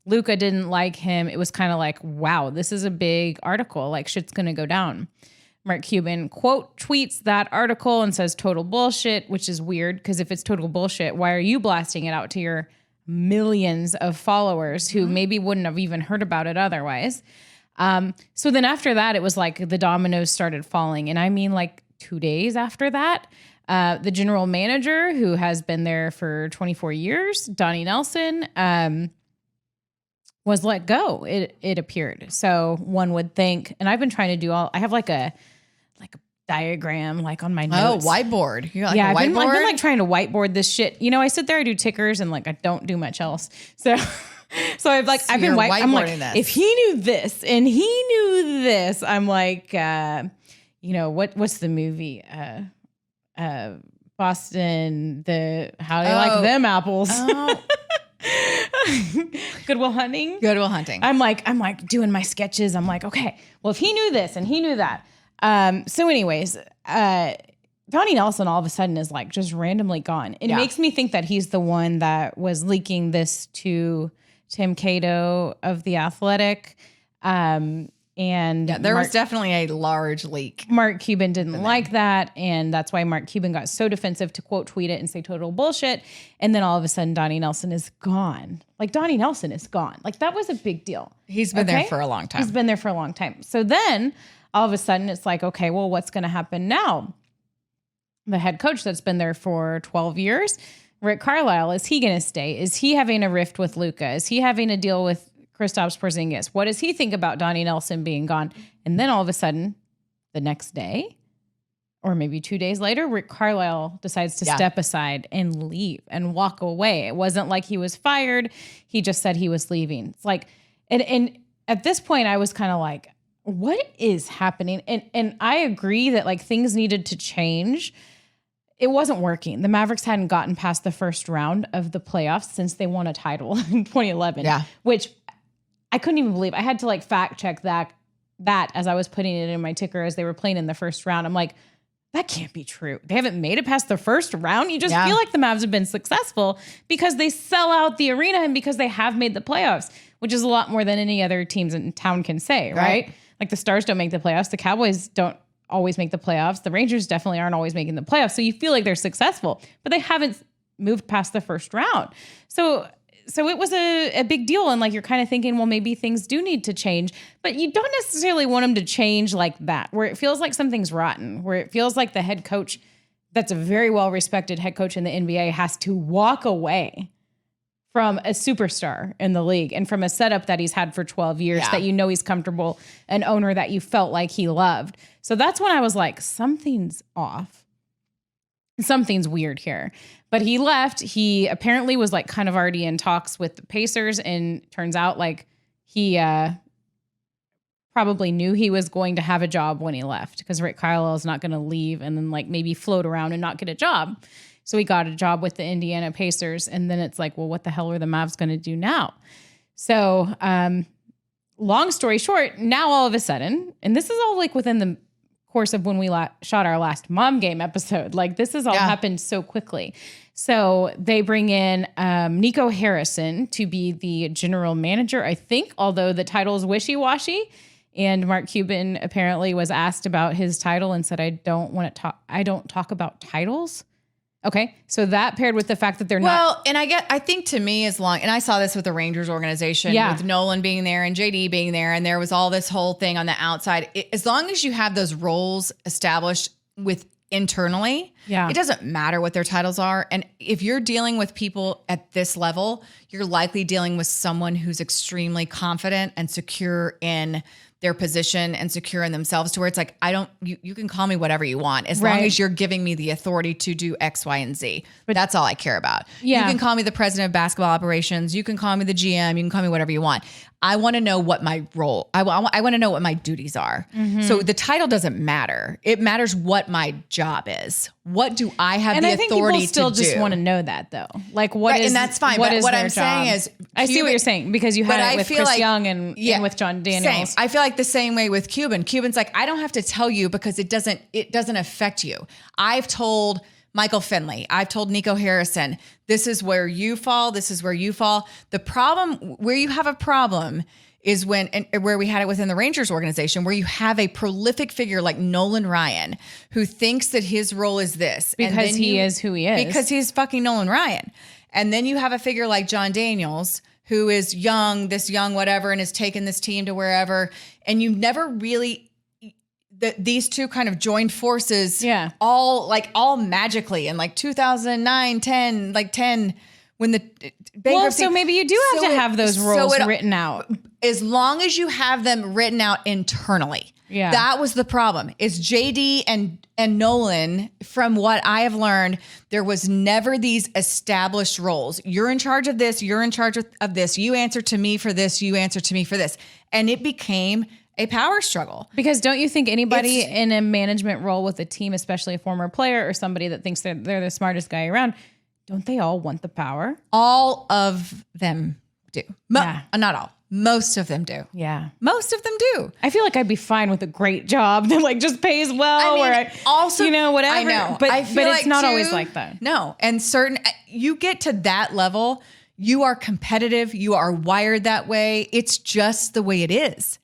Luka didn't like him. It was kind of like, wow, this is a big article. Like shit's going to go down. Mark Cuban quote tweets that article and says total bullshit, which is weird because if it's total bullshit, why are you blasting it out to your millions of followers who maybe wouldn't have even heard about it otherwise? So then after that, it was like the dominoes started falling. And I mean like 2 days after that, the general manager who has been there for 24 years, Donnie Nelson, was let go. It appeared. So one would think, and I've been trying to do I have like a diagram like on my notes. Oh, whiteboard. You're like yeah, a whiteboard? I've been like trying to whiteboard this shit. I sit there, I do tickers and like I don't do much else. So I've been I'm like, this. if he knew this and he knew this, I'm like, what's the movie? Boston, how do you like them apples? Oh. Good Will Hunting. I'm like doing my sketches. I'm like, okay, well, if he knew this and he knew that. So anyways, Donnie Nelson all of a sudden is like just randomly gone. It makes me think that he's the one that was leaking this to Tim Cato of The Athletic. And there was definitely a large leak. Mark Cuban didn't like that. And that's why Mark Cuban got so defensive to quote tweet it and say total bullshit. And then all of a sudden, Donnie Nelson is gone. Like Donnie Nelson is gone. Like that was a big deal. He's been there for a long time. He's been there for a long time. So then all of a sudden it's like, okay, well, what's going to happen now? The head coach that's been there for 12 years, Rick Carlisle, is he going to stay? Is he having a rift with Luka? Is he having a deal with Kristaps Porzingis? What does he think about Donnie Nelson being gone? And then all of a sudden, the next day, or maybe 2 days later, Rick Carlisle decides to step aside and leave and walk away. It wasn't like he was fired. He just said he was leaving. It's like, and at this point, I was kind of like, what is happening? And I agree that like things needed to change. It wasn't working. The Mavericks hadn't gotten past the first round of the playoffs since they won a title in 2011. Yeah. Which I couldn't even believe. I had to like fact check that as I was putting it in my ticker as they were playing in the first round. I'm like, that can't be true. They haven't made it past the first round. You just feel like the Mavs have been successful because they sell out the arena and because they have made the playoffs, which is a lot more than any other teams in town can say, right? Like the Stars don't make the playoffs. The Cowboys don't always make the playoffs. The Rangers definitely aren't always making the playoffs. So you feel like they're successful, but they haven't moved past the first round. So it was a big deal. And like, you're kind of thinking, well, maybe things do need to change, but you don't necessarily want them to change like that, where it feels like something's rotten, where it feels like the head coach, that's a very well-respected head coach in the NBA, has to walk away from a superstar in the league and from a setup that he's had for 12 years that he's comfortable, an owner that you felt like he loved. So that's when I was like, something's off. Something's weird here. But he left. He apparently was like kind of already in talks with the Pacers, and turns out like he probably knew he was going to have a job when he left, because Rick Carlisle is not going to leave and then like maybe float around and not get a job. So he got a job with the Indiana Pacers, and then it's like, well, what the hell are the Mavs going to do now? So long story short, now all of a sudden, and this is all like within the course of when we shot our last Mom Game episode, like this has all happened so quickly. So they bring in Nico Harrison to be the general manager, I think, although the title is wishy-washy. And Mark Cuban apparently was asked about his title and said, I don't talk about titles. Okay. So that paired with the fact that they're not. Well, and I think to me, and I saw this with the Rangers organization, with Nolan being there and JD being there, and there was all this whole thing on the outside. As long as you have those roles established internally, it doesn't matter what their titles are. And if you're dealing with people at this level, you're likely dealing with someone who's extremely confident and secure in their position and secure in themselves, to where it's like, you can call me whatever you want, as long as you're giving me the authority to do X, Y, and Z. But that's all I care about. You can call me the president of basketball operations. You can call me the GM. You can call me whatever you want. I want to know what my role, I want to know what my duties are. Mm-hmm. So the title doesn't matter. It matters what my job is. What do I have the authority to do? And I think people still just want to know that, though. Like, what is, and that's fine. But what I'm saying is, I see what you're saying, because you had it with Chris Young and with John Daniels. Same. I feel like the same way with Cuban. Cuban's like, I don't have to tell you because it doesn't affect you. I've told Michael Finley, I've told Nico Harrison, this is where you fall. This is where you fall. The problem, where you have a problem, is where we had it within the Rangers organization, where you have a prolific figure like Nolan Ryan, who thinks that his role is this. Because he is who he is. Because he's fucking Nolan Ryan. And then you have a figure like John Daniels, who is young, whatever, and has taken this team to wherever. And you never really, these two kind of joined forces all magically in like 2009, 10, when the bankruptcy. Well, so maybe you do have those roles written out. As long as you have them written out internally. Yeah. That was the problem. Is JD and Nolan, from what I have learned, there was never these established roles. You're in charge of this. You're in charge of this. You answer to me for this. You answer to me for this. And it became a power struggle. Because don't you think anybody in a management role with a team, especially a former player or somebody that thinks they're the smartest guy around, don't they all want the power? All of them do. Not all. Most of them do. Yeah. Most of them do. I feel like I'd be fine with a great job that like just pays well, whatever. I know. But it's not always like that. No. And you get to that level, you are competitive, you are wired that way. It's just the way it is.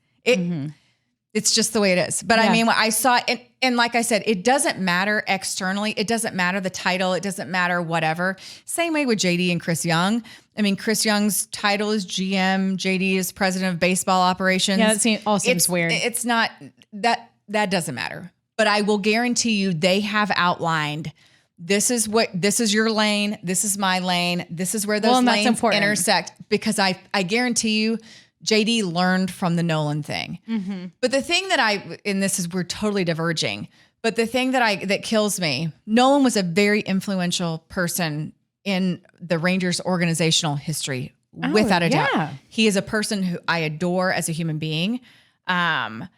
It's just the way it is. But I mean, I saw it, and like I said, it doesn't matter externally. It doesn't matter the title. It doesn't matter whatever. Same way with JD and Chris Young. I mean, Chris Young's title is GM. JD is president of baseball operations. Yeah, that all seems weird. It's not, that doesn't matter. But I will guarantee you they have outlined, this is your lane. This is my lane. This is where those lanes intersect. Because I guarantee you, JD learned from the Nolan thing. Mm-hmm. But the thing that we're totally diverging, but the thing that kills me, Nolan was a very influential person in the Rangers organizational history, without a doubt. He is a person who I adore as a human being. When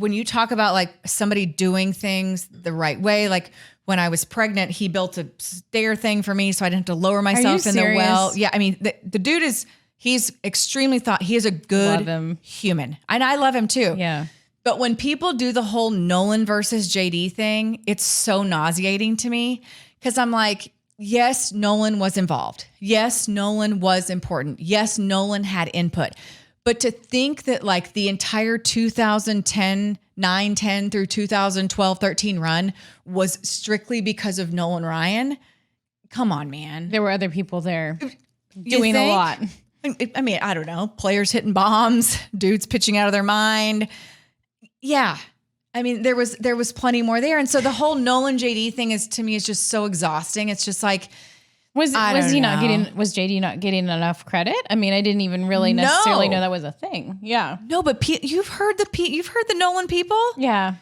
you talk about like somebody doing things the right way, like when I was pregnant, he built a stair thing for me so I didn't have to lower myself in the well. Yeah. I mean, the dude he's extremely he is a good human, and I love him too. Yeah. But when people do the whole Nolan versus JD thing, it's so nauseating to me, because I'm like, yes, Nolan was involved. Yes, Nolan was important. Yes, Nolan had input. But to think that like the entire 2010 through 2012, 13 run was strictly because of Nolan Ryan. Come on, man. There were other people there doing a lot. I mean, I don't know, players hitting bombs, dudes pitching out of their mind. Yeah. I mean, there was plenty more there. And so the whole Nolan JD thing to me is just so exhausting. It's just like, Was JD not getting enough credit? I mean, I didn't even really necessarily know that was a thing. Yeah. No, but you've heard the Nolan people? Yeah.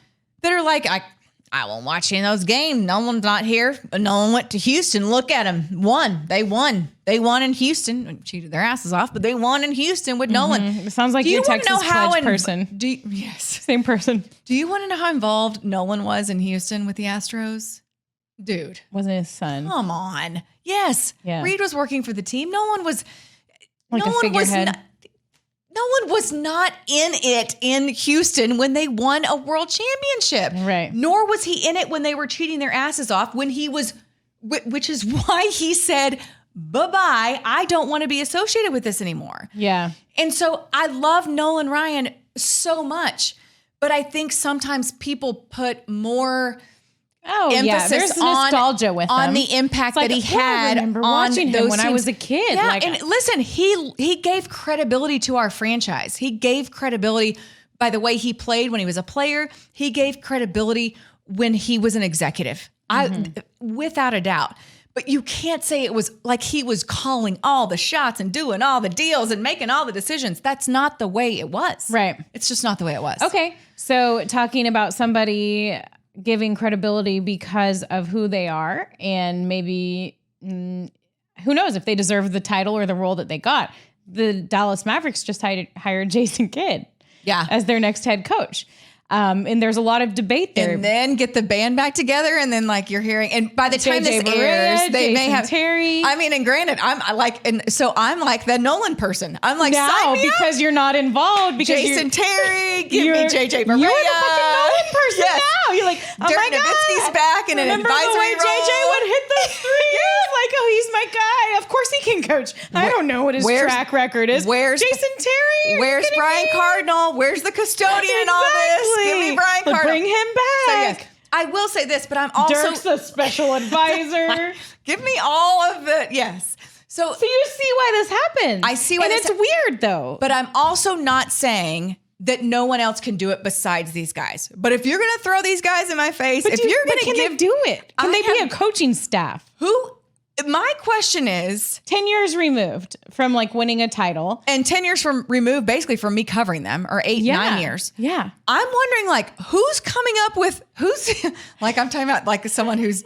That are like, I won't watch any of those games. Nolan's not here. Nolan went to Houston. Look at him. They won in Houston. Cheated their asses off, but they won in Houston with Nolan. It sounds like you're a Texas Pledge person. Yes. Same person. Do you want to know how involved Nolan was in Houston with the Astros? Dude. Wasn't his son. Come on. Yes. Yeah. Reed was working for the team. Nolan was like a figurehead. Nolan was not in it in Houston when they won a world championship. Right. Nor was he in it when they were cheating their asses off when he was, which is why he said, bye-bye, I don't want to be associated with this anymore. Yeah. And so I love Nolan Ryan so much, but I think sometimes people put more emphasis there's nostalgia with him. On the impact that he had on watching him those when teams. I was a kid. Yeah, and listen, he gave credibility to our franchise. He gave credibility by the way he played when he was a player. He gave credibility when he was an executive. Without a doubt. But you can't say it was like he was calling all the shots and doing all the deals and making all the decisions. That's not the way it was. Right. It's just not the way it was. Okay. So talking about somebody giving credibility because of who they are and maybe who knows if they deserve the title or the role that they got. The Dallas Mavericks just hired Jason Kidd as their next head coach. And there's a lot of debate there. And then get the band back together, and then like you're hearing, and by the time this airs, they may have Terry. I mean, and granted, I'm like the Nolan person. I'm like, now because you're not involved. Because Jason Terry, give me JJ Barea. You're the fucking Nolan person now. You're like, oh Dirk my Nowitzki's God. back in an advisory the way role. JJ would hit those threes? Like, oh, he's my guy. Of course he can coach. I don't know what his track record is. Where's Jason Terry? Where's Brian Cardinal? Where's the custodian in all this? Give me Brian Cardinal. Bring him back. So yes, I will say this, but I'm also Dirk's the special advisor. Give me all of the yes. So you see why this happens. I see why it's weird though. But I'm also not saying that no one else can do it besides these guys. But if you're going to throw these guys in my face, can they do it? Can they be a coaching staff? My question is 10 years removed from like winning a title and 10 years removed basically from me covering them, or 9 years. Yeah. I'm wondering like who's coming up with like I'm talking about like someone who's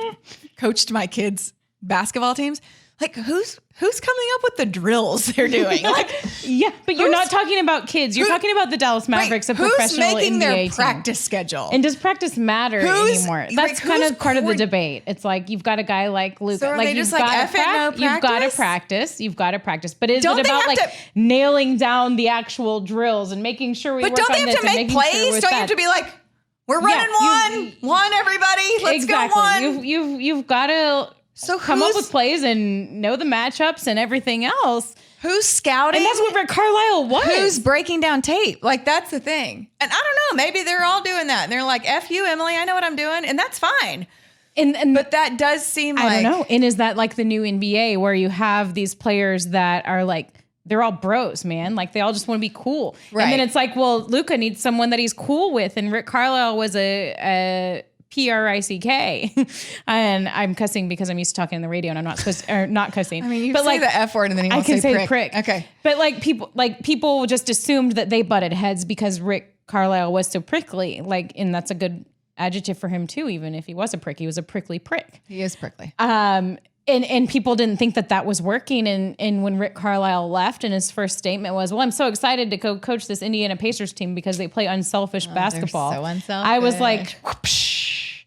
coached my kids' basketball teams. Like who's coming up with the drills they're doing? Like, yeah, but you're not talking about kids. You're talking about the Dallas Mavericks, a professional who's making NBA their team. Practice schedule? And does practice matter anymore? That's kind of part of the debate. It's like you've got a guy like Luka. So like you've got to practice. You've got to practice. But is don't it about like to, nailing down the actual drills and making sure we? But work don't they on have to make plays? Sure don't you have to be like, we're running one, everybody. Let's go one. You've got to. So come up with plays and know the matchups and everything else. Who's scouting? And that's what Rick Carlisle was. Who's breaking down tape? Like, that's the thing. And I don't know, maybe they're all doing that. And they're like, F you, Emily, I know what I'm doing. And that's fine. But that does seem like... I don't know. And is that like the new NBA where you have these players that are like, they're all bros, man. Like they all just want to be cool. Right. And then it's like, well, Luka needs someone that he's cool with. And Rick Carlisle was a P-R-I-C-K. And I'm cussing because I'm used to talking on the radio and I'm not supposed to, or not cussing. I mean, you say the F word and then you want to say prick. Okay. But people just assumed that they butted heads because Rick Carlisle was so prickly. And that's a good adjective for him too, even if he was a prick. He was a prickly prick. He is prickly. And people didn't think that was working. And when Rick Carlisle left and his first statement was, well, I'm so excited to go coach this Indiana Pacers team because they play unselfish basketball. They're so unselfish. I was like, whoopsh.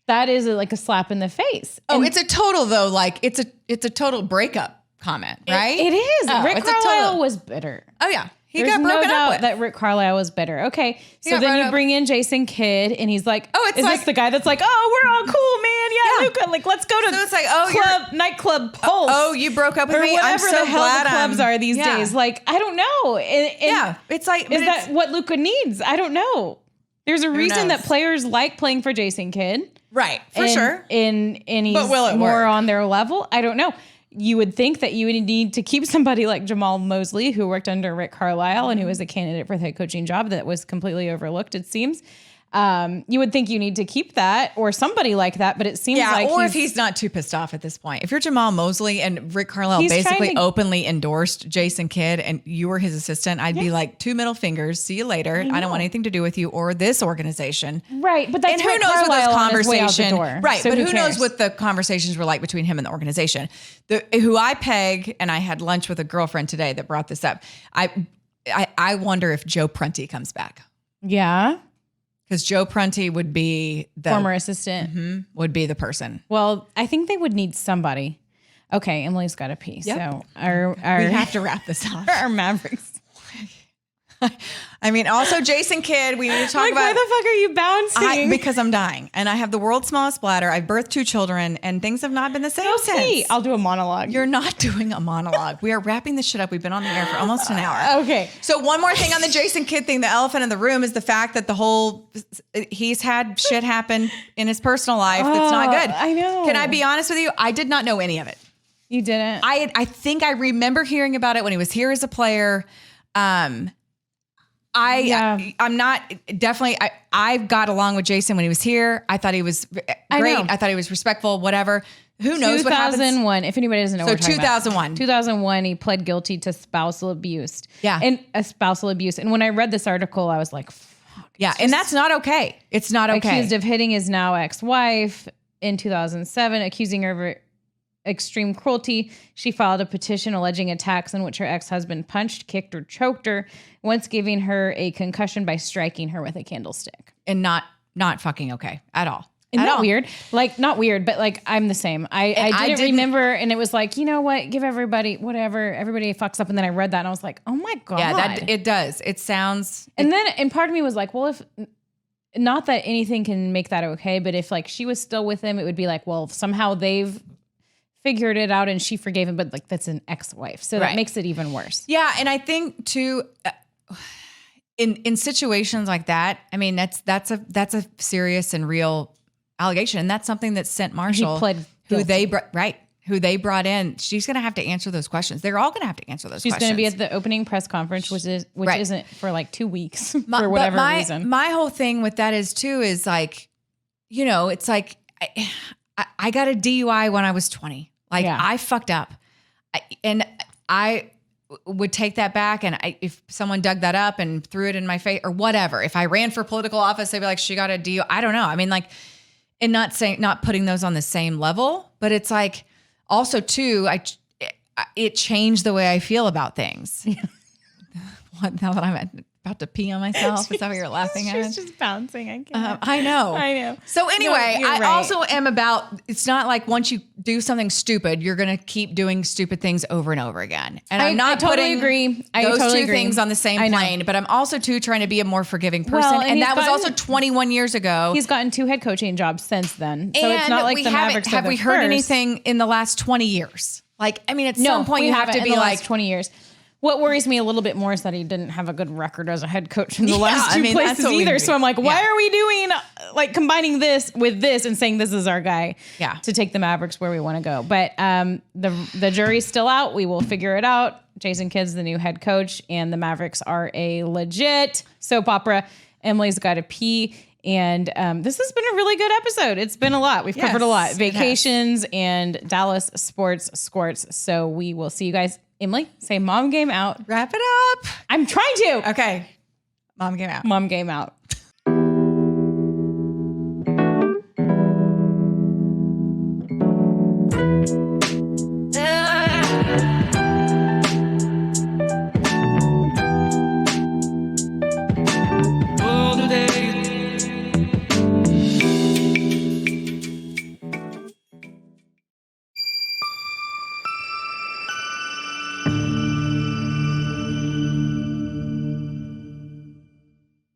That is like a slap in the face. Oh, it's a total though. Like it's a total breakup comment, right? It is. Rick Carlisle was bitter. Oh yeah. There's got broken no doubt up with. That Rick Carlisle was bitter. Okay. So then you bring in Jason Kidd and he's like, is this the guy that's like, oh, we're all cool, man. Yeah. Luka, like, let's go to so it's like, nightclub Pulse. Oh, you broke up with me. Whatever I'm so the hell glad the clubs are these days. Like, I don't know. It's like, is that what Luka needs? I don't know. There's a reason that players like playing for Jason Kidd. Right. For sure. And he's more on their level. I don't know. You would think that you would need to keep somebody like Jamal Mosley, who worked under Rick Carlisle and who was a candidate for the head coaching job that was completely overlooked, it seems. You would think you need to keep that or somebody like that, but it seems like or if he's not too pissed off at this point. If you're Jamal Mosley and Rick Carlisle He's basically trying to- openly endorsed Jason Kidd and you were his assistant, I'd be like, 2 middle fingers, see you later. I don't want anything to do with you or this organization. right, but that's And who Rick knows what those Carlisle on his way out the conversations, door. right? So But who knows cares? what the conversations were like between him and the organization? Who I peg, and I had lunch with a girlfriend today that brought this up. I wonder if Joe Prunty comes back. Yeah, Because Joe Prunty would be the former assistant. would be the person. Well, I think they would need somebody. Okay, Emily's got to pee. Yep. So our We have to wrap this up. our Mavericks. I mean, also Jason Kidd. We need to talk Like, about why the fuck are you bouncing? because I'm dying and I have the world's smallest bladder. I've birthed 2 children and things have not been the same Okay, since. I'll do a monologue. You're not doing a monologue. We are wrapping this shit up. We've been on the air for almost an hour. Okay. So one more thing on the Jason Kidd thing, the elephant in the room is the fact that he's had shit happen in his personal life that's not good. I know. Can I be honest with you? I did not know any of it. You didn't? I think I remember hearing about it when he was here as a player. I'm not definitely. I got along with Jason when he was here. I thought he was great. I thought he was respectful. Whatever. Who knows what happens? 2001. If anybody doesn't know, So what we're talking about. 2001. 2001. He pled guilty to spousal abuse. Yeah. And spousal abuse. And when I read this article, I was like, fuck. Yeah, and that's not okay. It's not okay. Accused of hitting his now ex-wife in 2007, accusing her of extreme cruelty. She filed a petition alleging attacks in which her ex-husband punched, kicked, or choked her, once giving her a concussion by striking her with a candlestick. And not fucking okay at all. Isn't At that all. weird? Like, not weird, but like, I'm the same. I didn't remember, and it was like, you know what? Give everybody whatever. Everybody fucks up. And then I read that, and I was like, oh my God. Yeah, it does. It sounds. And part of me was like, well, if not that anything can make that okay, but if like she was still with him, it would be like, well, somehow they've figured it out and she forgave him, but like that's an ex-wife. So that makes it even worse. Yeah. And I think too, in situations like that, I mean, that's a serious and real allegation. And that's something that Sent Marshall, who they brought in, she's going to have to answer those questions. They're all going to have to answer those questions. She's going to be at the opening press conference, which isn't for like 2 weeks for whatever reason. My whole thing with that is like, you know, it's like I got a DUI when I was 20. Like I fucked up. I would take that back. And if someone dug that up and threw it in my face or whatever, if I ran for political office, they'd be like, she got a DUI. I don't know. I mean, like, and not putting those on the same level, but it's like also too, it changed the way I feel about things. What, now that I'm about to pee on myself? Is that what you're laughing at? She's just bouncing. I can't. I know. I know. So anyway, No, I right. also am about, it's not like once you do something stupid, you're going to keep doing stupid things over and over again. And I'm not totally putting agree. I those totally two agree. things on the same plane, but I'm also too trying to be a more forgiving person. Well, and and he's that was gotten- also 21 years ago. He's gotten 2 head coaching jobs since then. So and it's not like we the haven't- Mavericks have are we the heard first. anything in the last 20 years? Like, I mean, at some point we you have haven't to in be the like, last 20 years. What worries me a little bit more is that he didn't have a good record as a head coach in the last 2 that's places what we either. need. So I'm like, why Yeah. are we doing like combining this with this and saying this is our guy to take the Mavericks where we want to go? But the jury's still out. We will figure it out. Jason Kidd's the new head coach, and the Mavericks are a legit soap opera. Emily's got to pee. And this has been a really good episode. It's been a lot. We've covered a lot. Vacations and Dallas sports. So we will see you guys. Emily, say mom game out. wrap it up. I'm trying to. Okay. Mom game out. Mom game out.